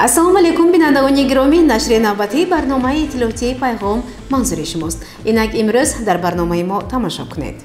ассалому алайкум бинандагони гиромӣ, нашри навбатии барномаи иттилоотии пайғом манзури шумост. Инак имрӯз дар барномаи мо тамошо кунед.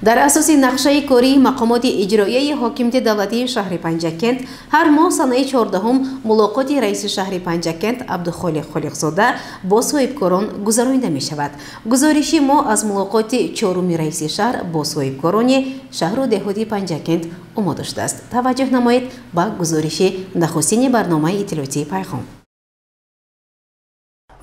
дар асоси нақшаи кории мақомоти иҷроияи ҳокимияти давлатии шаҳри Панҷакент ҳар моҳ санаи 14 мулоқоти раиси шаҳри Панҷакент Абдухолиқ Холиқзода бо соҳибкорон гузаронида мешавад. Гузориши мо аз мулоқоти 4-уми раиси шаҳр бо соҳибкорони шаҳру деҳоти Панҷакент омода шудааст. Таваҷҷӯҳ намоед ба гузориши нахустини барномаи иттилоотии пайғом.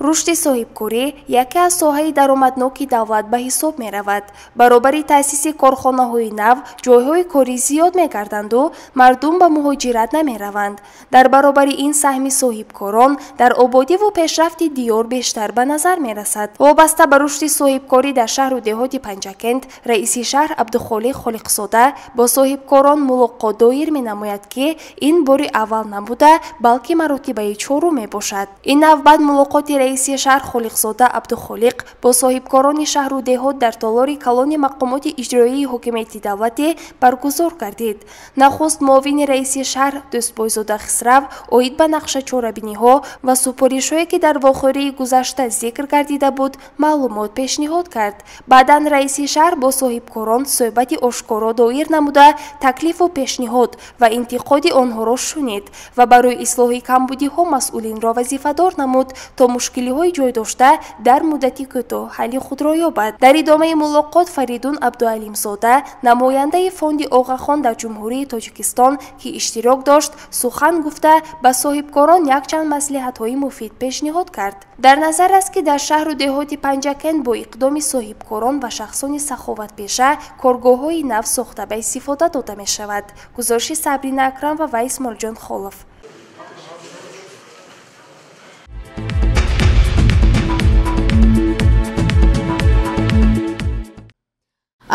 рушди соҳибкорӣ яке аз соҳаи даромадноки давлат ба ҳисоб меравад. баробари таъсиси корхонаҳои нав ҷойҳои корӣ зиёд мегарданду мардум ба муҳоҷират намераванд. дар баробари ин саҳми соҳибкорон дар ободиву пешрафти диёр бештар ба назар мерасад. вобаста ба рушди соҳибкорӣ дар шаҳру деҳоти Панҷакент раиси шаҳр Абдухолиқ Холиқзода бо соҳибкорон мулоқот доир менамояд ки ин бори аввал набуда балки маротибаи 4 мебошад. ин навбат мулоқоти раиси шаҳр Холиқзода Абдухолиқ бо соҳибкорони шаҳру деҳот дар толори калони мақомоти иҷроии ҳокимияти давлатӣ баргузор гардид. нахуст муовини раиси шаҳр Дӯстбойзода Хисрав оид ба нақшачорабиниҳо ва супоришҳое ки дар вохӯрии гузашта зикр гардида буд маълумот пешниҳод кард. баъдан раиси шаҳр бо соҳибкорон суҳбати ошкоро доир намуда таклифу пешниҳод ва интиқоди онҳоро шунид ва барои ислоҳи камбудиҳо масъулинро вазифадор намуд то мушкилиҳои ҷойдошта дар муддати кӯтоҳ ҳалли худро ёбад. дар идомаи мулоқот Фаридун Абдуалимзода намояндаи фонди Оғахон дар ҷумҳурии Тоҷикистон ки иштирок дошт сухан гуфта ба соҳибкорон якчанд маслиҳатҳои муфид пешниҳод кард. дар назар аст ки дар шаҳру деҳоти Панҷакент бо иқдоми соҳибкорон ва шахсони саховатпеша коргоҳҳои нав сохта ба истифода дода мешавад. гузориши Сабрина Акрам ва Вайс Молҷон Холов.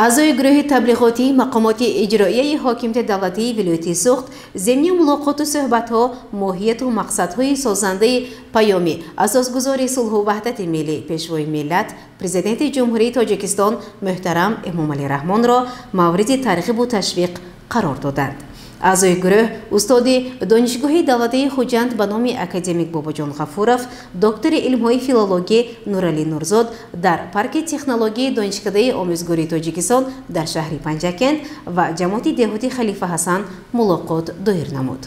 аъзои гурӯҳи таблиғотии мақомоти иҷроияи ҳокимияти давлатии вилояти Суғд земни мулоқоту суҳбатҳо моҳияту мақсадҳои созандаи паёми асосгузори сулҳу ваҳдати миллӣ пешвои миллат президенти ҷумҳурии Тоҷикистон муҳтарам Эмомалӣ Раҳмонро мавриди тарғибу ташвиқ қарор доданд. аъзои гурӯҳ устоди донишгоҳи давлатии Хуҷанд ба номи академик Бобоҷон Ғафуров, доктори илмҳои филологӣ Нуралӣ Нурзод дар парки технологии донишкадаи омӯзгории Тоҷикистон дар шаҳри Панҷакент ва ҷамоати деҳоти Халифа Ҳасан мулоқот доир намуд.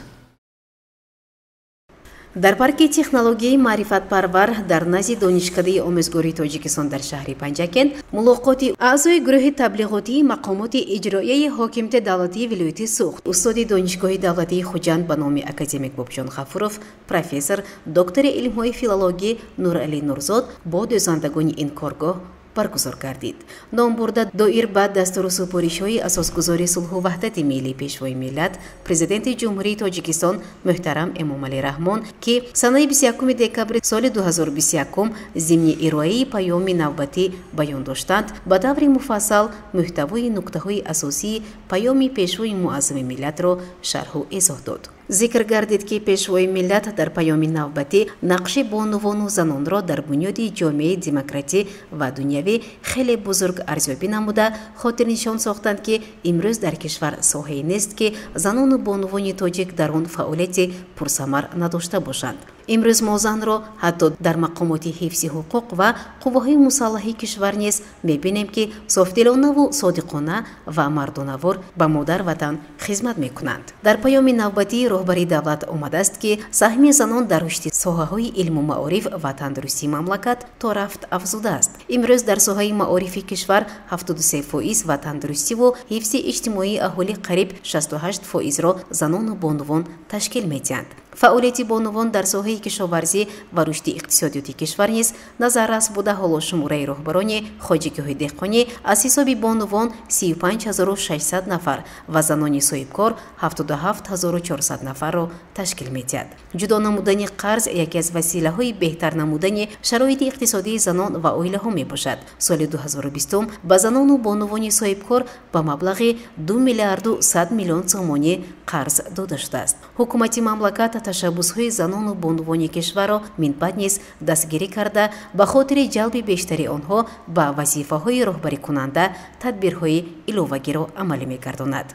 дар парки технологияи маърифатпарвар дар назди донишкадаи омӯзгории Тоҷикистон дар шаҳри Панҷакент мулоқоти аъзои гурӯҳи таблиғотии мақомоти иҷроияи ҳокимияти давлатии вилояти Суғд, устоди донишгоҳи давлатии Хуҷанд ба номи академик Бобоҷон Ғафуров, профессор, доктори илмҳои филологӣ Нуралӣ Нурзод бо дӯзандагони ин коргоҳ баргузор гардид. ном бурда доир ба дастуру супоришҳои асосгузори сулҳу ваҳдати миллӣ пешвои миллат президенти ҷумҳурии Тоҷикистон муҳтарам Эмомалӣ Раҳмон ки санаи 21 декабри соли 2021 зимни ироаи паёми навбатӣ баён доштанд, ба таври муфассал муҳтавои нуктаҳои асосии паёми пешвои муаззами миллатро шарҳу изоҳ дод. зикр гардид ки пешвои миллат дар паёми навбатӣ нақши бонувону занонро дар бунёди ҷомеаи демократӣ ва дунявӣ хеле бузург арзёбӣ намуда хотирнишон сохтанд ки имрӯз дар кишвар соҳае нест ки занону бонувони тоҷик дар он фаъолияти пурсамар надошта бошанд. имрӯз мо занро ҳатто дар мақомоти ҳифзи ҳуқуқ ва қувваҳои мусаллаҳи кишвар низ мебинем ки софдилонаву содиқона ва мардонавор ба модар ватан хизмат мекунанд. дар паёми навбатӣ роҳбари давлат омадааст ки саҳми занон дар рушди соҳаҳои илму маориф ва тандурустии мамлакат то рафт афзудааст. имрӯз дар соҳаи маорифи кишвар 73% ва тандурустиву ҳифзи иҷтимоии аҳолӣ қариб 68%ро занону бонувон ташкил медиҳанд. фаъолияти бонувон дар соҳаи кишоварзӣ ва рушди иқтисодиёти кишвар низ назаррас буда ҳоло шумораи роҳбарони хоҷигиҳои деҳқонӣ аз ҳисоби бонувон 35600 нафар ва занони соҳибкор 77400 нафарро ташкил медиҳад. ҷудо намудани қарз яке аз василаҳои беҳтар намудани шароити иқтисодии занон ва оилаҳо мебошад. соли 2020 ба занону бонувони соҳибкор ба маблағи 2 миллиарду 100 миллион сомонӣ қарз дода шудааст. ҳукумати мамлакат ташаббусҳои занону бонувони кишварро минбаъд низ дастгирӣ карда ба хотири ҷалби бештари онҳо ба вазифаҳои роҳбарикунанда тадбирҳои иловагиро амалӣ мегардонад.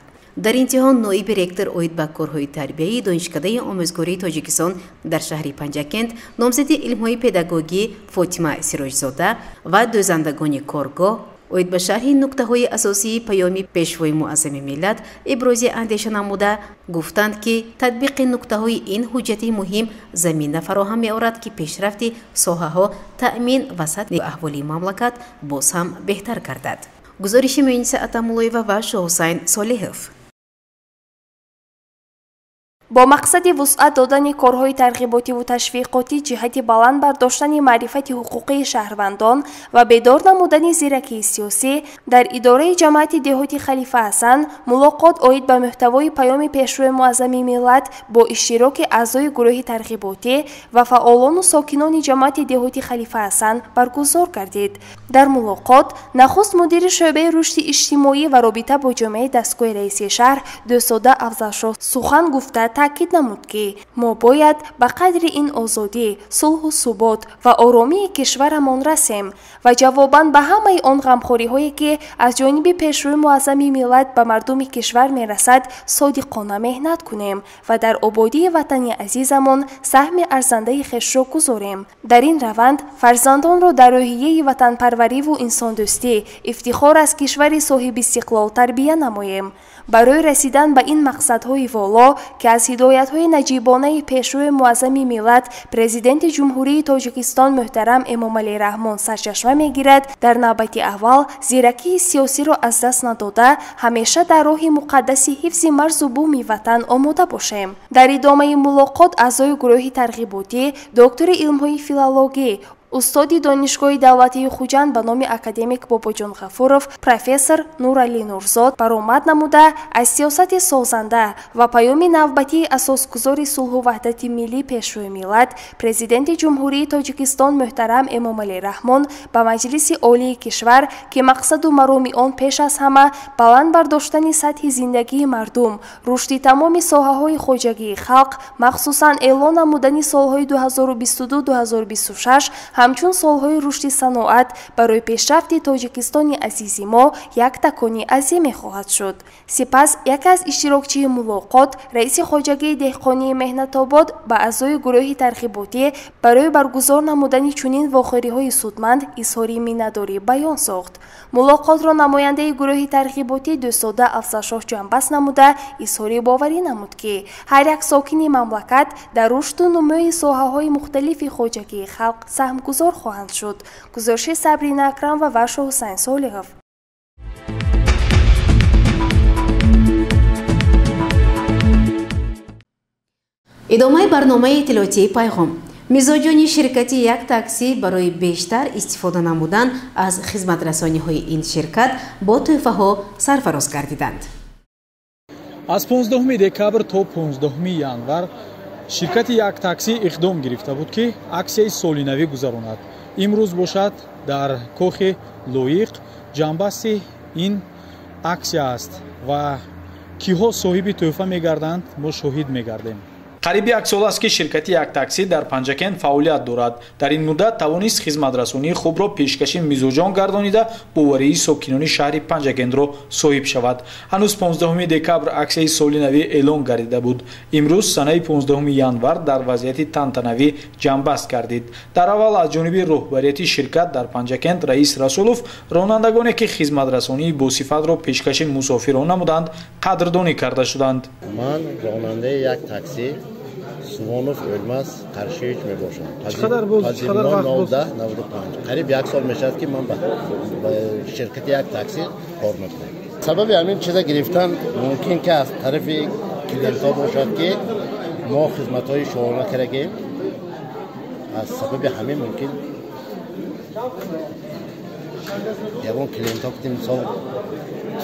дар интиҳон ноиби ректор оид ба корҳои тарбияи донишкадаи омӯзгории тоҷикистон дар шаҳри Панҷакент номзади илмҳои педагогӣ Фотима Сироҷзода ва дӯзандагони коргоҳ оид ба шарҳи нуктаҳои асосии паёми пешвои муаззами миллат ибрози андеша намуда гуфтанд ки татбиқи нуктаҳои ин ҳуҷҷати муҳим замина фароҳам меорад ки пешрафти соҳаҳо таъмин ва сатҳи аҳволии мамлакат боз ҳам беҳтар гардад. гузориши Муниса Атамулоева ва Шоҳусайн Солиҳов. бо мақсади вусъат додани корҳои тарғиботиву ташвиқотӣ ҷиҳати баланд бардоштани маърифати ҳуқуқии шаҳрвандон ва бедор намудани зиракии сиёсӣ дар идораи ҷамъияти деҳоти Халифа Ҳасан мулоқот оид ба муҳтавои паёми пешрои муаззами миллат бо иштироки аъзои гурӯҳи тарғиботӣ ва фаъолону сокинони ҷамъияти деҳоти Халифа Ҳасан баргузор гардид. дар мулоқот нахуст мудири шӯъбаи рушди иҷтимоӣ ва робита бо ҷомеаи дастгоҳи раиси шаҳр Дӯсода Афзалшоҳ сухан гуфта таъкид намуд ки мо бояд ба қадри ин озодӣ, сулҳу субот ва оромии кишварамон расем ва ҷавобан ба ҳамаи он ғамхориҳое ки аз ҷониби пешрӯи муаззами миллат ба мардуми кишвар мерасад содиқона меҳнат кунем ва дар ободии ватани азизамон саҳми арзандаи хешро гузорем. дар ин раванд фарзандонро дар роҳияи ватанпарвариву инсондӯстӣ ифтихор аз кишвари соҳиби истиқлол тарбия намоем. барои расидан ба ин мақсадҳои воло ки аз ҳидоятҳои наҷибонаи пешрӯи муаззами миллат президенти ҷумҳурии Тоҷикистон муҳтарам Эмомалӣ Раҳмон сарчашма мегирад, дар навбати аввал зиракии сиёсиро аз даст надода ҳамеша дар роҳи муқаддаси ҳифзи марзу буми ватан омода бошем. дар идомаи мулоқот аъзои гурӯҳи тарғиботӣ доктори илмҳои филологӣ устоди донишгоҳи давлатии Хуҷанд ба номи академик Бобоҷон Ғафуров, профессор Нуралӣ Нурзод баромад намуда аз сиёсати созанда ва паёми навбатии асосгузори сулҳу ваҳдати миллӣ пешрӯи миллат президенти ҷумҳурии Тоҷикистон муҳтарам Эмомалӣ Раҳмон ба Маҷлиси олии кишвар ки мақсаду мароми он пеш аз ҳама баланд бардоштани сатҳи зиндагии мардум, рушди тамоми соҳаҳои хоҷагии халқ, махсусан эълон намудани солҳои 2022-2026 ҳамчун солҳои рушди саноат барои пешрафти Тоҷикистони азизи мо як такони азиме хоҳад шуд. сипас яке аз иштирокчии мулоқот раиси хоҷагии деҳқонии Меҳнатобод ба аъзои гурӯҳи тарғиботӣ барои баргузор намудани чунин вохӯриҳои судманд изҳори миннатдорӣ баён сохт. мулоқотро намояндаи гурӯҳи тарғиботӣ Дӯсода Афзалшоҳ ҷанбаст намуда изҳори боварӣ намуд ки ҳар як сокини мамлакат дар рушду нумӯи соҳаҳои мухталифи хоҷагии халқ саҳмгузор хоҳанд шуд. гузориши Сабрина Акрам ва Варшо Ҳусайн Солиҳов. идомаи барномаи иттилоотии Пайғом. мизоҷони ширкати як такси барои бештар истифода намудан аз хизматрасониҳои ин ширкат бо тӯҳфаҳо сарфароз гардиданд. аз 15 декабр то 15 январ ширкати як такси иқдом гирифта буд ки аксияи солинавӣ гузаронад. имрӯз бошад дар кохи лоиқ ҷанбасти ин аксия аст ва киҳо соҳиби тӯҳфа мегарданд мо шоҳид мегардем. қариби як сол аст ки ширкати як такси дар Панҷакент фаъолият дорад. дар ин муддат тавонист хизматрасонии хубро пешкаши мизоҷон гардонида боварии сокинони шаҳри Панҷакентро соҳиб шавад. ҳанӯз 15 декабр аксияи соли навӣ эълон гардида буд. имрӯз санаи 15 январ дар вазъияти тантанавӣ ҷанбаст гардид. дар аввал аз ҷониби роҳбарияти ширкат дар Панҷакент раис Расулов ронандагоне ки хизматрасонии босифатро пешкаши мусофирон намуданд қадрдонӣ карда шуданд. ман ронандаи як такси Сувонов O'lmas Qarshiyevich мебошам. Чақадар буд? Чақадар вақт буд? 95. Қариб як сол мешад ки ман ба ширкати як такси кор мекунам. Сабаби ҳамин чиза гирифтан мумкин ки аз тарафи клиентҳо бошад ки мо хизматҳои шуона карагем از سبب همین ممکن یکون کلینت ها کتیم سال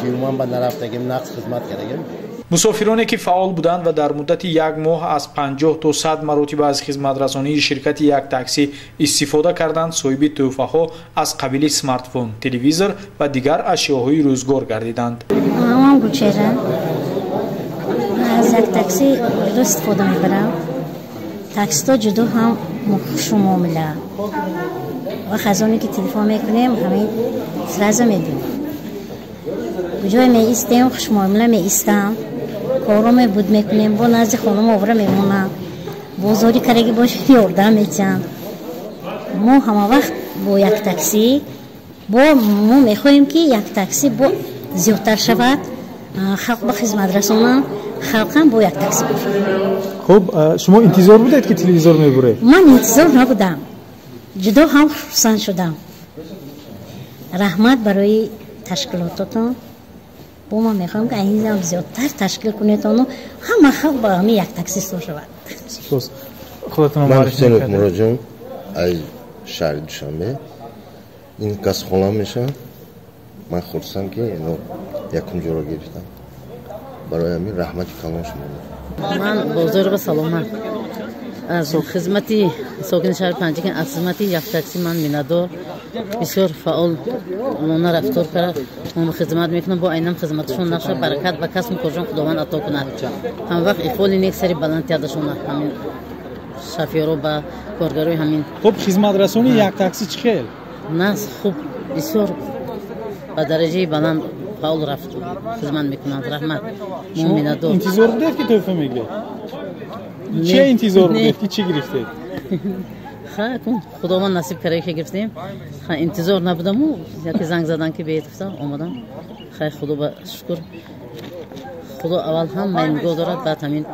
تیومان با نرفتگیم نقص خدمت کردیم. мусофироне ки фаъол буданд ва дар муддати як моҳ аз 50 то 100 маротиба аз хизматрасонии ширкати як таксӣ истифода карданд соҳиби тӯҳфаҳо аз қабили смартфон, телевизор ва дигар ашёҳои рӯзгор гардиданд. Мамам Гулчера аз як такси ҷудо истифода мебарам. Таксиҳо ҷудо ҳам хушмуомила. Вақт аз оне ки телефон мекунем ҳамин сразу медонем. куҷое меистем хушмуомила меистам. коро мебуд мекунем бо назди хонум овра мемонам. бозори караги бошем ёрдам метиҳанд. мо ҳама вақт бо як такси мо мехоҳем ки як такси бо зиёдтар шавад. халқ ба хизмат расонанд. халқам бо як такси бошад. хуб шумо интизор будед ки телевизор мебуред? ман интизор набудам. ҷудо ҳам хурсанд шудам. раҳмат барои ташкилототон. бо ман мехоҳам ки айнизам зиёдтар ташкил кунедону ҳама халқ ба ҳамин як таксисто шавад. ман ҳусейнов муроҷон аз шаҳри душанбе ин газхона мешавад. ман хурсам ки якум ҷоро гирифтам. барои ҳамин раҳмати калон шумо. ман бозор ба саломат аз хизмати сокини шаҳри панҷакен аз хизмати як такси ман миннатдор бисёр фаъолона рафтор кард. ман хизмат мекунам бо айнам хизматашон нақша баракат ба касбу коршон худованд ато кунад. ҳама вақт ихволи нек сари баланд кардашона ҳамин шофёро ба коргарои ҳамин. хуб хизматрасони як такси чӣ хел? нас хуб бисёр ба дараҷаи баланд фаъол рафт хизмат мекунанд. раҳмат. мо миннатдор. интизор будед ки тӯҳфа мегиред? чия интизор будед ки чӣ гирифтед? худованд насиб карда ки гирифтем. интизор набудаму яке занг задан ки беетифта омадам. худо ба шукр. худо аввал ҳамаи нигоҳ дорад. баъд ҳамин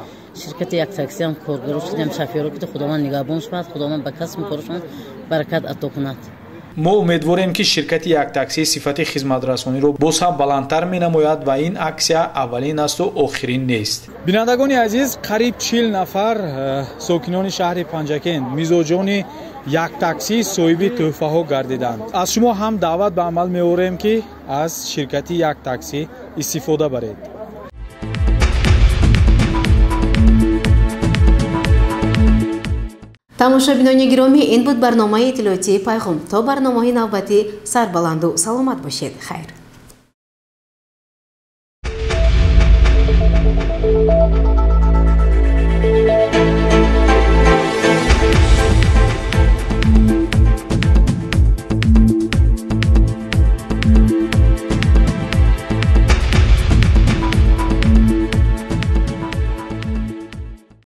ширкати як такси ҳам коргаро шудем шофёро ки худованд нигаҳбон шавад. худованд ба касбу коршон баракат ато кунад. мо умедворем ки ширкати як такси сифати хизматрасониро боз ҳам баландтар менамояд ва ин аксия аввалин асту охирин нест. бинандагони азиз, қариб 40 нафар сокинони шаҳри панҷакен мизоҷони як такси соҳиби тӯҳфаҳо гардиданд. аз шумо ҳам даъват ба амал меорем ки аз ширкати як такси истифода баред. тамошобинони гиромӣ, ин буд барномаи иттилоотии пайғом. то барномаҳои навбатӣ сарбаланду саломат бошед. хайр.